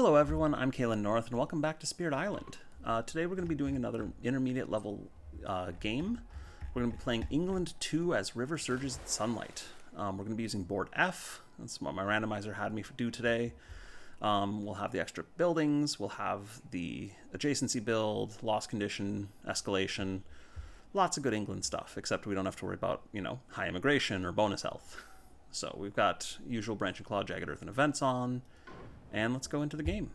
Hello everyone, I'm Kalen North and welcome back to Spirit Island. Today we're going to be doing another intermediate level game. We're going to be playing England 2 as River Surges in Sunlight. We're going to be using board F. That's what my randomizer had me do today. We'll have the extra buildings, we'll have the adjacency build, loss condition, escalation, lots of good England stuff, except we don't have to worry about, high immigration or bonus health. So we've got usual Branch and Claw, Jagged Earth, and events on. And let's go into the game.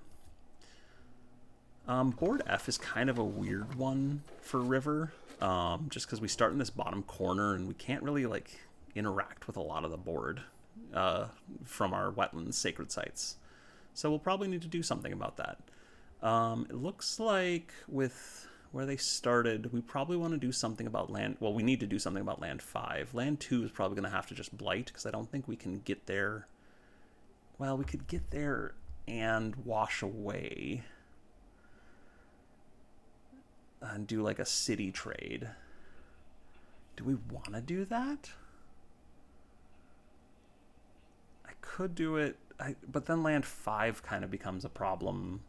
Board F is kind of a weird one for River, just because we start in this bottom corner and we can't really interact with a lot of the board from our wetlands sacred sites. So we'll probably need to do something about that. It looks like with where they started, we probably want to do something about land. Well, we need to do something about land 5. Land 2 is probably going to have to just blight, because I don't think we can get there. Well, we could get there and wash away and do like a city trade. Do we want to do that? I could do it, but then land 5 kind of becomes a problem.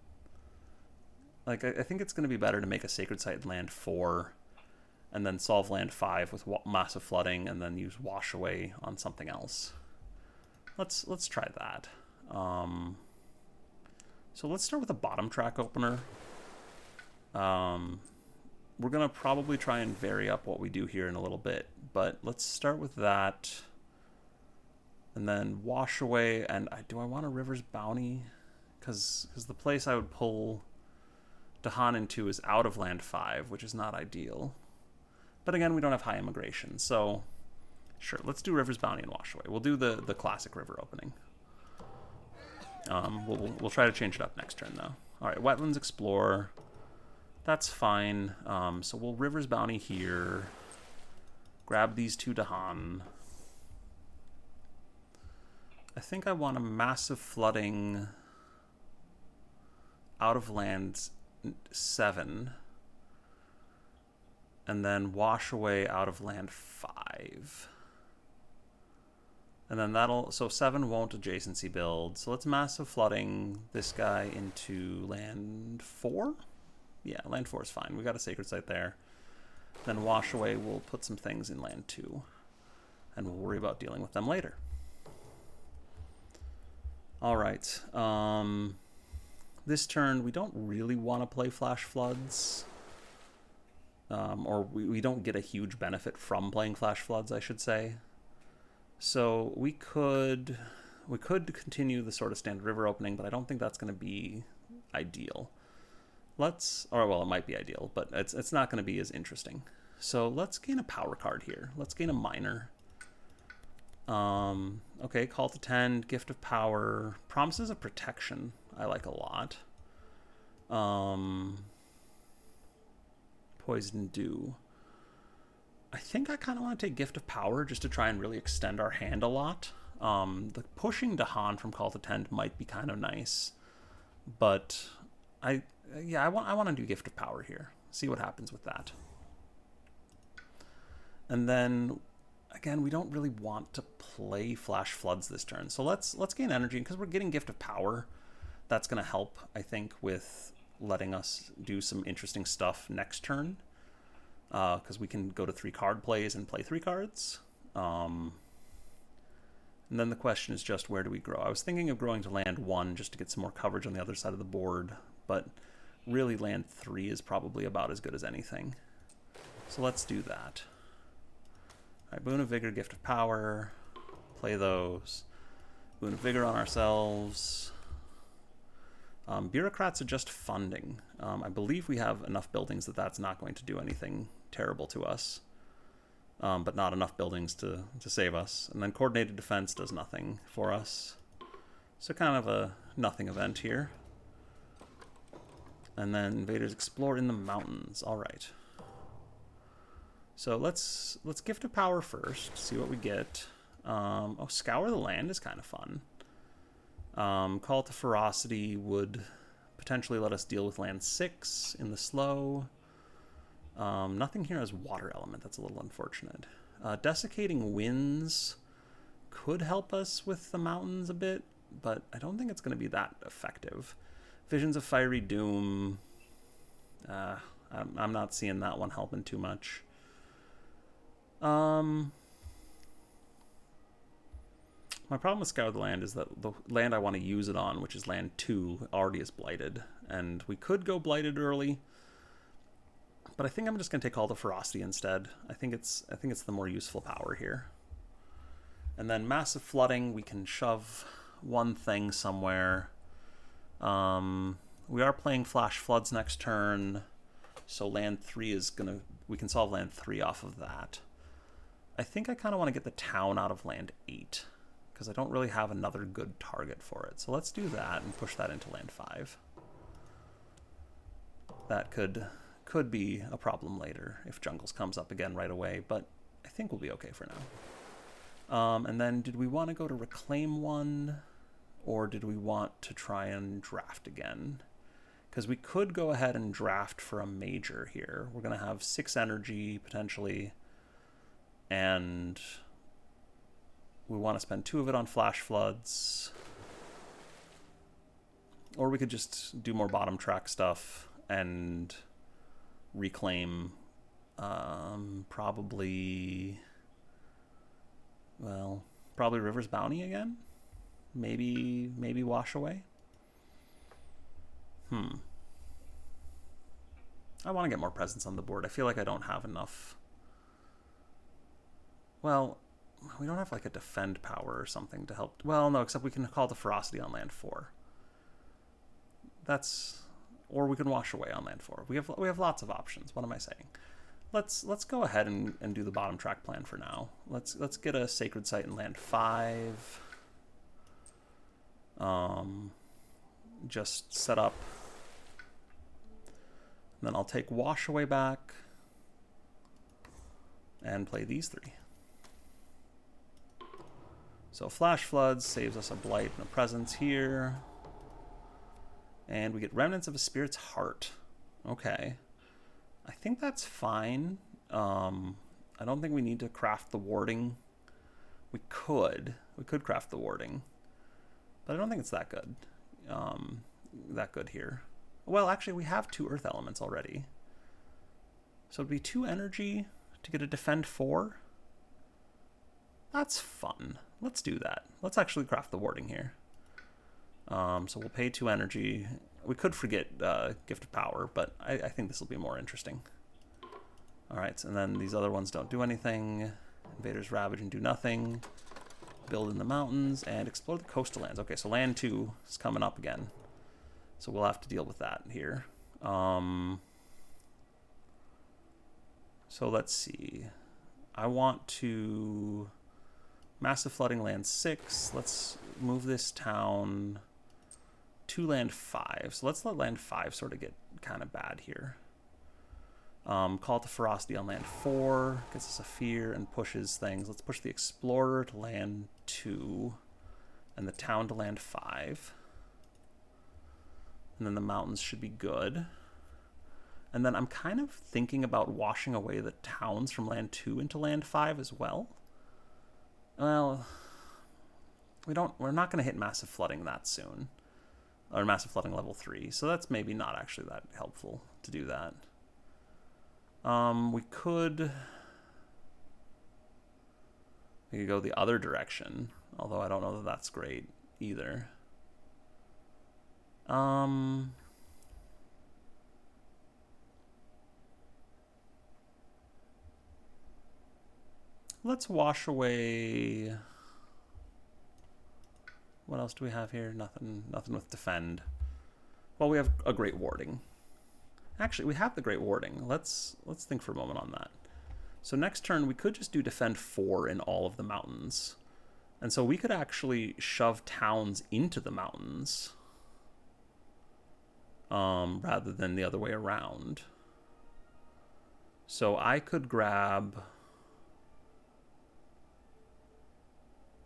I think it's going to be better to make a sacred site in land 4 and then solve land 5 with massive flooding and then use wash away on something else. Let's try that. So let's start with a bottom track opener. We're going to probably try and vary up what we do here in a little bit, but let's start with that. And then wash away, and do I want a River's Bounty? Because the place I would pull Dahan into is out of land 5, which is not ideal. But again, we don't have high immigration, so sure, let's do River's Bounty and wash away. We'll do the classic River opening. We'll try to change it up next turn, though. All right, Wetlands Explore. That's fine. So we'll River's Bounty here. Grab these two Dahan. I think I want a massive flooding out of land 7. And then wash away out of land 5. And then so 7 won't adjacency build. So let's massive flooding this guy into land 4. Yeah, land 4 is fine. We got a sacred site there. Then wash away, we'll put some things in land 2. And we'll worry about dealing with them later. All right. This turn, we don't really want to play Flash Floods. Or we don't get a huge benefit from playing Flash Floods, I should say. So we could continue the sort of standard river opening, but I don't think that's going to be ideal. Well, it might be ideal, but it's not going to be as interesting. So let's gain a power card here. Let's gain a minor. Okay, Call to Tend, Gift of Power, Promises of Protection. I like a lot. Poison Dew. I think I kind of want to take Gift of Power just to try and really extend our hand a lot. The pushing Dahan from Call to Tend might be kind of nice, but I want to do Gift of Power here. See what happens with that. And then again, we don't really want to play Flash Floods this turn, so let's gain energy because we're getting Gift of Power. That's going to help, I think, with letting us do some interesting stuff next turn. Because we can go to 3 card plays and play 3 cards. And then the question is just, where do we grow? I was thinking of growing to land 1 just to get some more coverage on the other side of the board, but really land 3 is probably about as good as anything. So let's do that. All right, Boon of Vigor, Gift of Power. Play those. Boon of Vigor on ourselves. Bureaucrats are just funding. I believe we have enough buildings that's not going to do anything terrible to us, but not enough buildings to save us. And then Coordinated Defense does nothing for us. So kind of a nothing event here. And then Invaders Explore in the Mountains. All right. So let's Gift of Power first, see what we get. Scour the Land is kind of fun. Call to Ferocity would potentially let us deal with land 6 in the slow. Nothing here has water element. That's a little unfortunate. Desiccating Winds could help us with the mountains a bit, but I don't think it's going to be that effective. Visions of Fiery Doom. I'm not seeing that one helping too much. My problem with Scour the Land is that the land I want to use it on, which is land 2, already is blighted. And we could go blighted early, but I think I'm just going to take all the ferocity instead. I think it's the more useful power here. And then massive flooding, we can shove one thing somewhere. We are playing flash floods next turn, so land 3 is gonna, we can solve land 3 off of that. I think I kind of want to get the town out of land 8, because I don't really have another good target for it. So let's do that and push that into land 5. That could be a problem later if Jungles comes up again right away, but I think we'll be okay for now. And then did we want to go to Reclaim 1, or did we want to try and draft again? Because we could go ahead and draft for a major here. We're going to have 6 energy, potentially, and we want to spend 2 of it on flash floods. Or we could just do more bottom track stuff and reclaim probably River's Bounty again. Maybe Wash Away. I want to get more presence on the board. I feel like I don't have enough. Well, we don't have like a defend power or something to help. Well, no, except we can call the ferocity on land 4. Or we can Wash Away on land 4. We have lots of options. What am I saying? Let's go ahead and do the bottom track plan for now. Let's get a sacred site in land 5. Just set up. And then I'll take Wash Away back and play these 3. So Flash Floods saves us a blight and a presence here. And we get Remnants of a Spirit's Heart. Okay. I think that's fine. I don't think we need to craft the warding. We could craft the warding. But I don't think it's that good. That good here. Well, actually, we have 2 earth elements already. So it'd be 2 energy to get a defend 4. That's fun. Let's do that. Let's actually craft the warding here. So we'll pay 2 energy. We could forget Gift of Power, but I think this will be more interesting. Alright, and then these other ones don't do anything. Invaders Ravage and do nothing. Build in the mountains and explore the coastal lands. Okay, so land 2 is coming up again. So we'll have to deal with that here. So let's see. I want to massive flooding land 6. Let's move this town to land 5. So let's let land 5 sort of get kind of bad here. Call it the ferocity on land 4. Gets us a fear and pushes things. Let's push the explorer to land 2 and the town to land 5. And then the mountains should be good. And then I'm kind of thinking about washing away the towns from land 2 into land 5 as well. Well, we're not going to hit massive flooding that soon. Or massive flooding level 3. So that's maybe not actually that helpful to do that. We could go the other direction, although I don't know that that's great either. Let's wash away. What else do we have here? Nothing with defend. Well, we have a great warding. Actually, we have the great warding. Let's think for a moment on that. So next turn, we could just do defend 4 in all of the mountains. And so we could actually shove towns into the mountains rather than the other way around. So I could grab...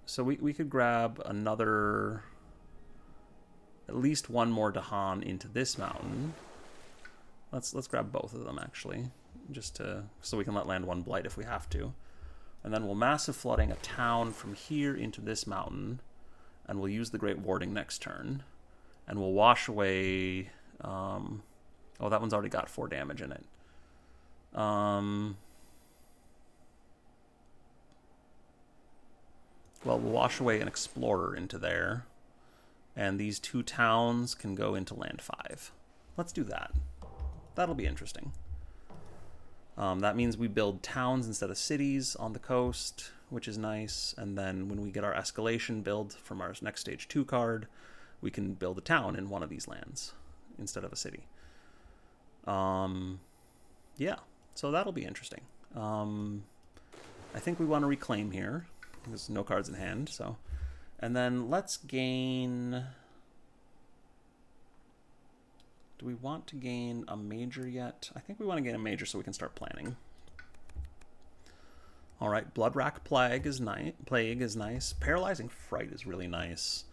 So we could grab another... At least one more Dahan into this mountain. Let's grab both of them, actually, just so we can let land 1 blight if we have to. And then we'll massive flooding a town from here into this mountain, and we'll use the Great Warding next turn. and we'll wash away... oh, that one's already got 4 damage in it. Well, we'll wash away an explorer into there. And these 2 towns can go into land 5. Let's do that. That'll be interesting. That means we build towns instead of cities on the coast, which is nice. And then when we get our escalation build from our next stage 2 card, we can build a town in one of these lands instead of a city. Yeah, so that'll be interesting. I think we want to reclaim here. There's no cards in hand, so... And then let's gain... Do we want to gain a major yet? I think we want to gain a major so we can start planning. All right, Bloodrack Plague is nice. Paralyzing Fright is really nice.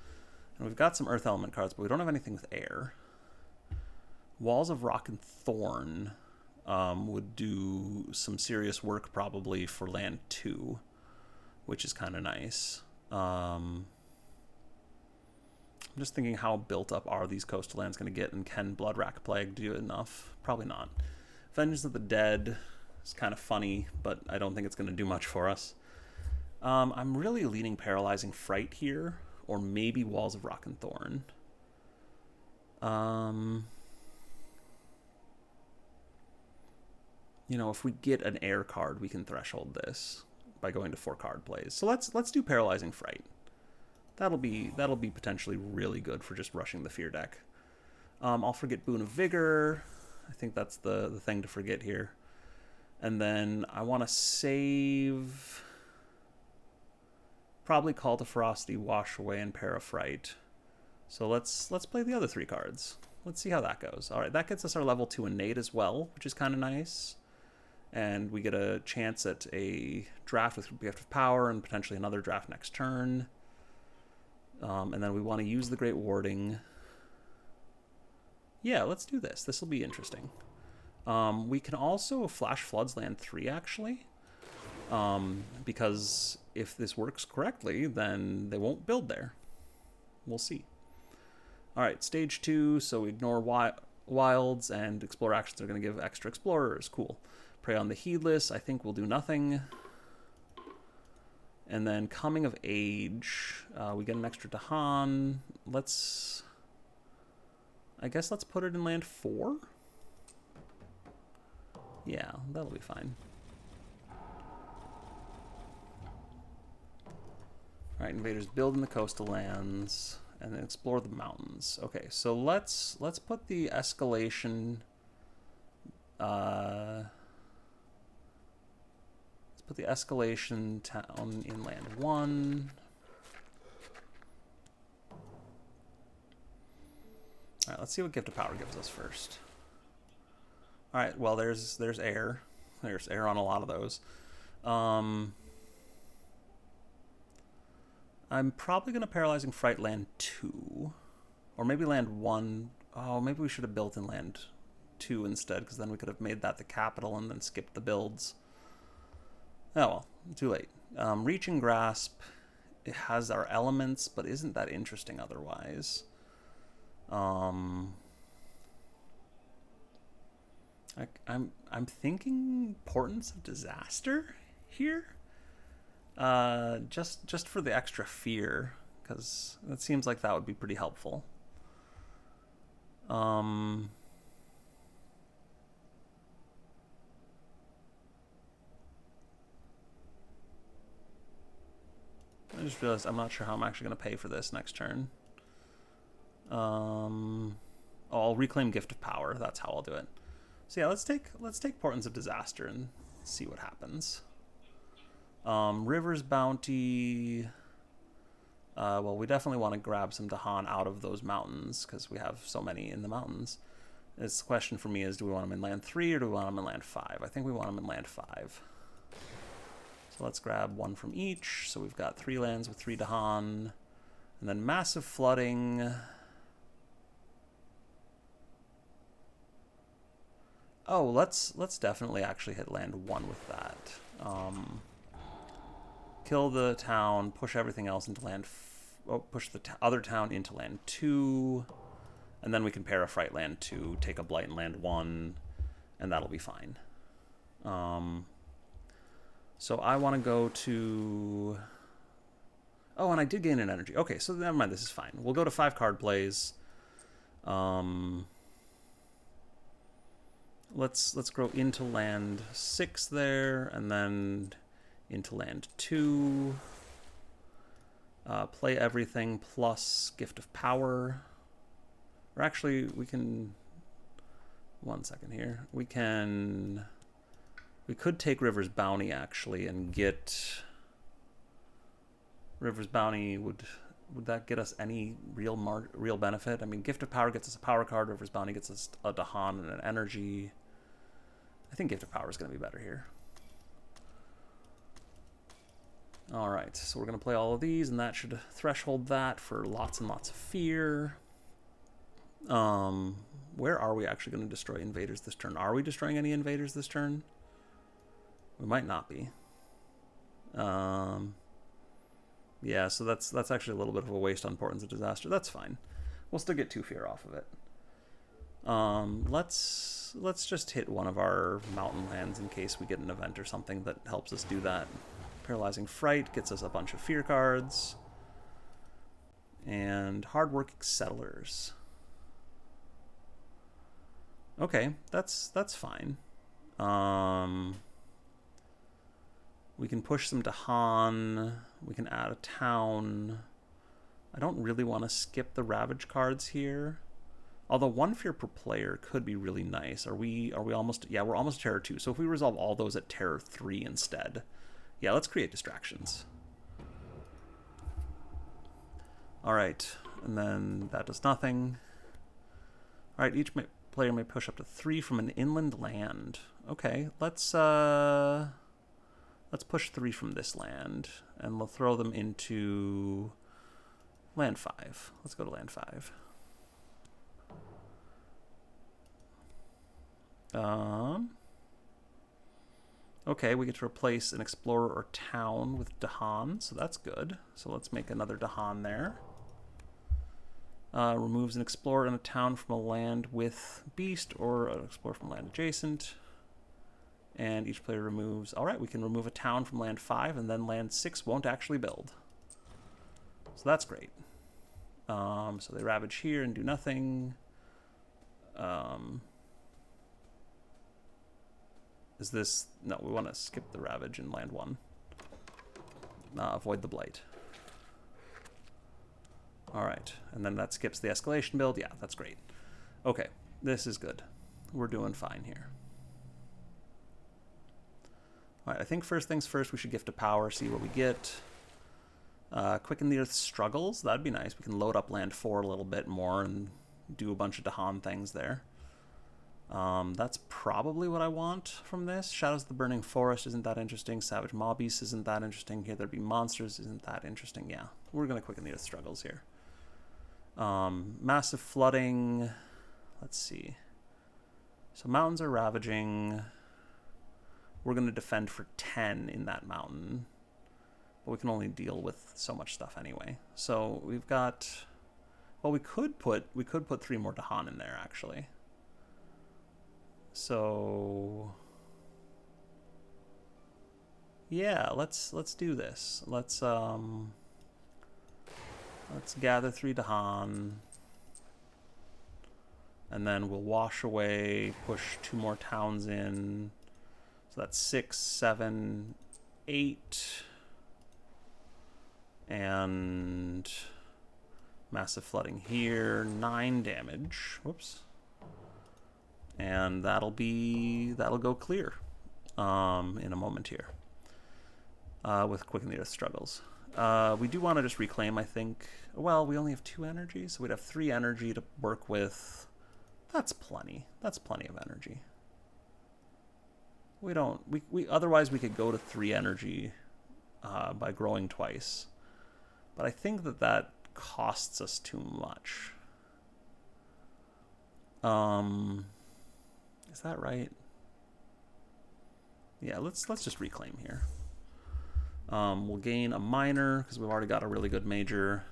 And we've got some Earth Element cards, but we don't have anything with air. Walls of Rock and Thorn would do some serious work probably for land 2, which is kind of nice. I'm just thinking how built up are these coastal lands going to get, and can Bloodrack Plague do enough? Probably not. Vengeance of the Dead is kind of funny, but I don't think it's going to do much for us. I'm really leaning Paralyzing Fright here, or maybe Walls of Rock and Thorn. You know, if we get an air card, we can threshold this by going to 4 card plays. So let's do Paralyzing Fright. That'll be potentially really good for just rushing the fear deck. I'll forget Boon of Vigor. I think that's the thing to forget here. And then I want to save probably Call to Ferocity, Wash Away, and Parafright. So let's play the other 3 cards. Let's see how that goes. All right, that gets us our level 2 innate as well, which is kind of nice. And we get a chance at a draft with Gift of Power and potentially another draft next turn. And then we want to use the Great Warding. Yeah, let's do this. This will be interesting. We can also Flash Floods land 3, actually. Because if this works correctly, then they won't build there. We'll see. All right, stage 2. So we ignore wilds, and explore actions are going to give extra explorers. Cool. Prey on the Heedless, I think will do nothing. And then Coming of Age, we get an extra Dahan. I guess let's put it in land 4. Yeah, that'll be fine. All right, invaders build in the coastal lands and then explore the mountains. Okay, so let's put the escalation. Put the escalation town in land 1. All right, let's see what Gift of Power gives us first. All right, well, there's air. There's air on a lot of those. I'm probably going to Paralyzing Fright land 2. Or maybe land 1. Oh, maybe we should have built in land 2 instead, because then we could have made that the capital and then skipped the builds. Oh well, too late. Reaching Grasp, it has our elements, but isn't that interesting otherwise. I'm thinking Portents of Disaster here. Just for the extra fear, because it seems like that would be pretty helpful. I just realized I'm not sure how I'm actually going to pay for this next turn. I'll reclaim Gift of Power. That's how I'll do it. So yeah, let's take Portents of Disaster and see what happens. River's Bounty. Well, we definitely want to grab some Dahan out of those mountains because we have so many in the mountains. This question for me is, do we want them in land 3 or do we want them in land 5? I think we want them in land 5. So let's grab 1 from each. So we've got 3 lands with 3 Dahan. And then Massive Flooding. Oh, let's definitely actually hit land 1 with that. Kill the town, push everything else into land... push the other town into land 2. And then we can pair a Fright Land to take a Blight and land 1, and that'll be fine. So I want to go to... Oh, and I did gain an energy. Okay, so never mind, this is fine. We'll go to 5 card plays. Let's grow into land 6 there, and then into land 2. Play everything plus Gift of Power. Or actually, we can... 1 second here. We could take River's Bounty, actually, and get... River's Bounty, would that get us any real benefit? I mean, Gift of Power gets us a power card. River's Bounty gets us a Dahan and an energy. I think Gift of Power is going to be better here. All right, so we're going to play all of these, and that should threshold that for lots and lots of fear. Where are we actually going to destroy invaders this turn? Are we destroying any invaders this turn? We might not be. Yeah, so that's actually a little bit of a waste on Portents of Disaster. That's fine. We'll still get 2 fear off of it. Let's just hit one of our mountain lands in case we get an event or something that helps us do that. Paralyzing Fright gets us a bunch of fear cards. And Hardworking Settlers. Okay, that's fine. We can push some Dahan. We can add a town. I don't really want to skip the Ravage cards here. Although 1 fear per player could be really nice. Are we almost... Yeah, we're almost Terror 2. So if we resolve all those at Terror 3 instead. Yeah, let's create distractions. Alright, and then that does nothing. Alright, each player may push up to 3 from an inland land. Okay, let's push 3 from this land, and we'll throw them into land 5. Let's go to land 5. Okay, we get to replace an explorer or town with Dahan, so that's good. So let's make another Dahan there. Removes an explorer and a town from a land with beast, or an explorer from land adjacent. And each player removes... Alright, we can remove a town from land 5, and then land 6 won't actually build. So that's great. So they ravage here and do nothing. Is this... No, we want to skip the ravage in land 1. Avoid the blight. Alright, and then that skips the escalation build. Yeah, that's great. Okay, this is good. We're doing fine here. Alright, I think first things first, we should Gift of Power, see what we get. Quicken the Earth's Struggles, that'd be nice. We can load up land 4 a little bit more and do a bunch of Dahan things there. That's probably what I want from this. Shadows of the Burning Forest isn't that interesting. Savage Mob Beast isn't that interesting. Here There Be Monsters isn't that interesting. Yeah, we're going to Quicken the Earth's Struggles here. Massive Flooding. Let's see. So mountains are ravaging. We're going to defend for 10 in that mountain. But we can only deal with so much stuff anyway. So we've got... Well, we could put 3 more Dahan in there, actually. So... Yeah, let's do this. Let's gather 3 Dahan. And then we'll wash away, push 2 more towns in. So that's 6, 7, 8. And massive flooding here, 9 damage. Whoops. And that'll go clear in a moment here. With Quicken the Earth Struggles. We do want to just reclaim, I think. Well, we only have 2 energy, so we'd have 3 energy to work with. That's plenty. That's plenty of energy. We don't... Otherwise, we could go to 3 energy by growing twice. But I think that costs us too much. Is that right? Yeah, let's just reclaim here. We'll gain a minor, because we've already got a really good major.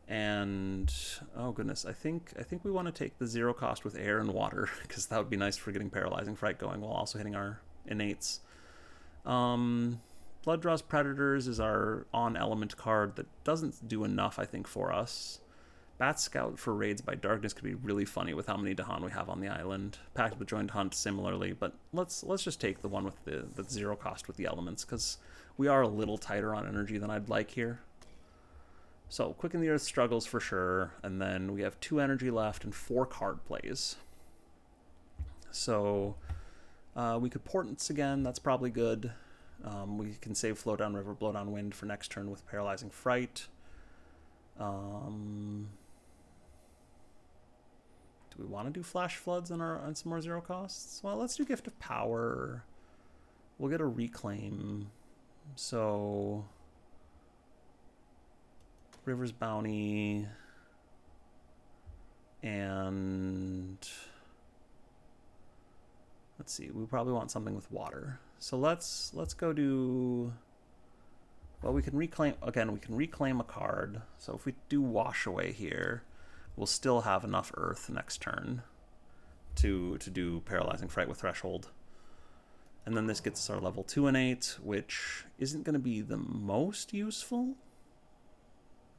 And oh goodness, I think we want to take the 0 cost with air and water because that would be nice for getting paralyzing fright going while also hitting our innates. Blood Draws Predators is our on element card that doesn't do enough, I think, for us. Bat Scout for raids by darkness could be really funny with how many Dahan we have on the island. Packed with Joined Hunt similarly, but let's just take the one with the 0 cost with the elements because we are a little tighter on energy than I'd like here. So, Quicken the Earth struggles for sure, and then we have 2 energy left and 4 card plays. So, we could Portents again, that's probably good. We can save Flow Down River, Blow Down Wind for next turn with Paralyzing Fright. Do we want to do Flash Floods on some more 0 costs? Well, let's do Gift of Power. We'll get a Reclaim. So... River's Bounty, and let's see, we probably want something with water. So let's go do, well, we can reclaim, again, we can reclaim a card. So if we do Wash Away here, we'll still have enough Earth next turn to do Paralyzing Fright with Threshold. And then this gets us our level 2 innate, which isn't going to be the most useful.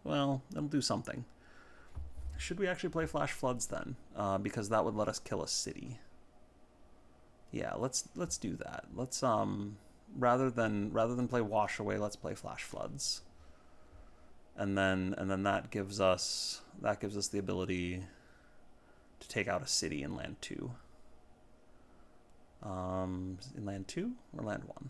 Well, it'll do something. Should we actually play Flash Floods then? Because that would let us kill a city. Yeah, let's do that. Let's rather than play Wash Away, let's play Flash Floods. And then that gives us the ability to take out a city in land 2. In land 2 or land 1?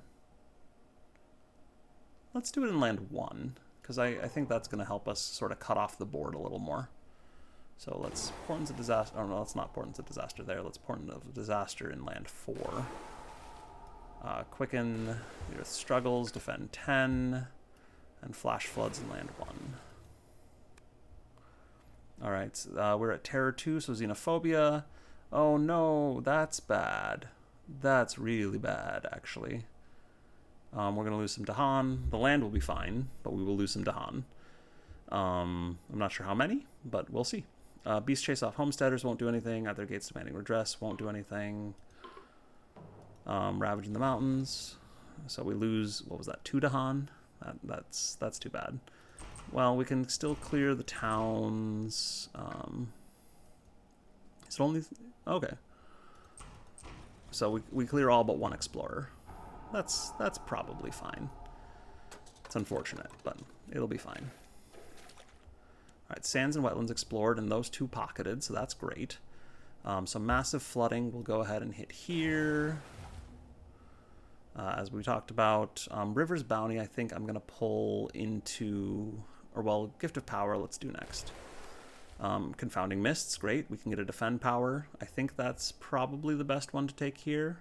Let's do it in land 1. Because I think that's going to help us sort of cut off the board a little more. So let's Portents of Disaster. Oh no, let's not Portents of Disaster there. Let's Portent of Disaster in land 4. Quicken the Earth Struggles, defend 10, and Flash Floods in land 1. Alright, we're at Terror 2, so Xenophobia. Oh no, that's bad. That's really bad, actually. We're going to lose some Dahan. The land will be fine, but we will lose some Dahan. I'm not sure how many, but we'll see. Beast Chase Off Homesteaders won't do anything. Other Gates Demanding Redress won't do anything. Ravage in the Mountains. So we lose, what was that, 2 Dahan? That's too bad. Well, we can still clear the towns. It's only... Okay. So we clear all but 1 Explorer. That's probably fine. It's unfortunate, but it'll be fine. Alright, Sands and Wetlands explored, and those 2 pocketed, so that's great. So Massive Flooding will go ahead and hit here. As we talked about, River's Bounty, I think I'm going to pull into... Or, well, Gift of Power, let's do next. Confounding Mists, great. We can get a Defend Power. I think that's probably the best one to take here.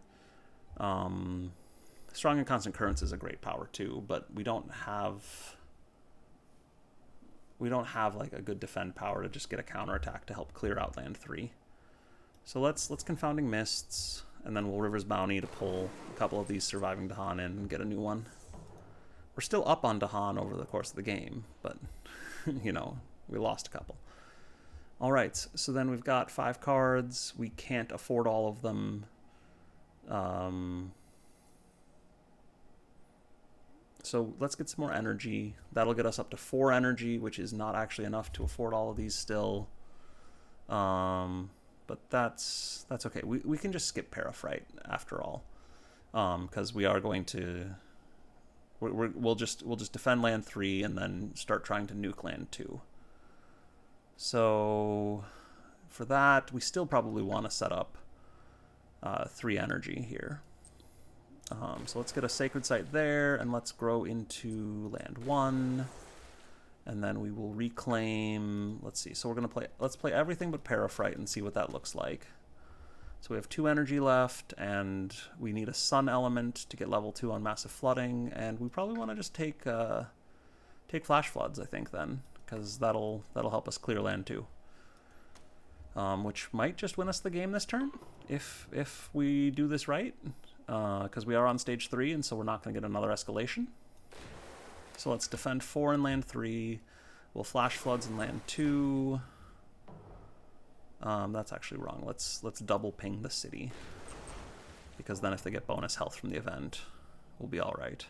Strong and Constant Currents is a great power too, but we don't have like a good defend power to just get a counterattack to help clear out land 3. So let's Confounding Mists, and then we'll River's Bounty to pull a couple of these surviving Dahan in and get a new one. We're still up on Dahan over the course of the game, but you know, we lost a couple. All right, so then we've got 5 cards. We can't afford all of them. So let's get some more energy. That'll get us up to 4 energy, which is not actually enough to afford all of these still. But that's okay. We can just skip Parafright after all, because we are going to. We'll just defend land 3 and then start trying to nuke land 2. So for that, we still probably want to set up 3 energy here. So let's get a Sacred Site there, and let's grow into land 1. And then we will reclaim, let's see, so let's play everything but Parafright and see what that looks like. So we have 2 energy left, and we need a Sun element to get level 2 on Massive Flooding, and we probably want to just take Flash Floods, I think, then, because that'll help us clear land 2. Which might just win us the game this turn, if we do this right. Because we are on stage 3, and so we're not going to get another escalation. So let's defend 4 in land 3. We'll flash floods in land 2. That's actually wrong. Let's double ping the city, because then if they get bonus health from the event, we'll be all right.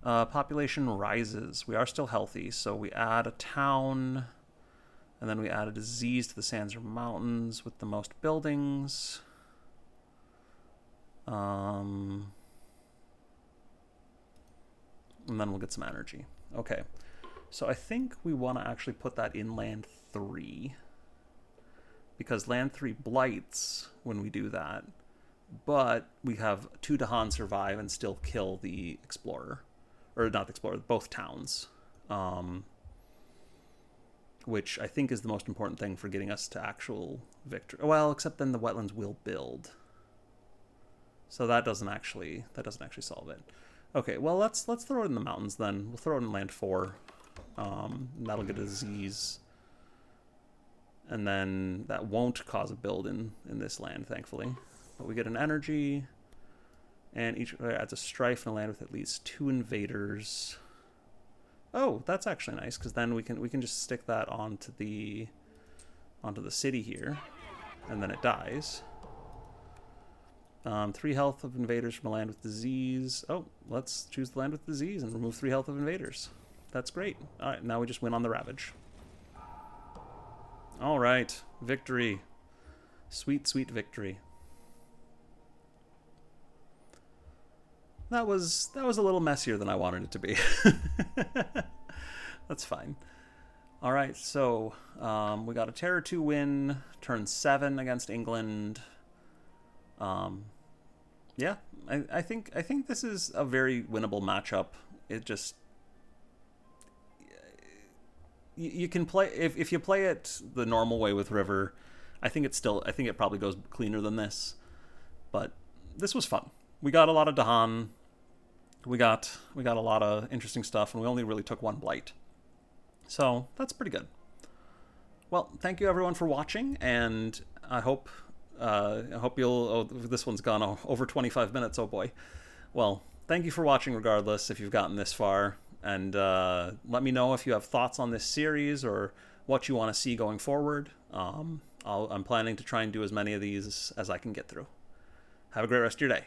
Population rises. We are still healthy, so we add a town, and then we add a disease to the sands or mountains with the most buildings. And then we'll get some energy. Okay, so I think we want to actually put that in land 3, because land 3 blights when we do that, but we have 2 Dahan survive and still kill the explorer. Or not the explorer, both towns. Which I think is the most important thing for getting us to actual victory. Well, except then the wetlands will build. So that doesn't actually solve it. Okay, well let's throw it in the mountains then. We'll throw it in land 4. That'll get a disease. And then that won't cause a build in this land, thankfully. But we get an energy. And each adds a strife in a land with at least 2 invaders. Oh, that's actually nice, because then we can just stick that onto the city here, and then it dies. 3 health of invaders from a land with disease. Oh, let's choose the land with disease and remove 3 health of invaders. That's great. All right, now we just win on the ravage. All right, victory. Sweet, sweet victory. That was a little messier than I wanted it to be. That's fine. All right, so we got a Terror 2 win, turn 7 against England. Yeah, I think this is a very winnable matchup. It just you can play if you play it the normal way with River. I think it probably goes cleaner than this, but this was fun. We got a lot of Dahan. We got a lot of interesting stuff, and we only really took 1 blight. So that's pretty good. Well, thank you everyone for watching, and I hope you'll... Oh, this one's gone over 25 minutes, oh boy. Well, thank you for watching regardless, if you've gotten this far, and let me know if you have thoughts on this series or what you want to see going forward. I'm planning to try and do as many of these as I can get through. Have a great rest of your day.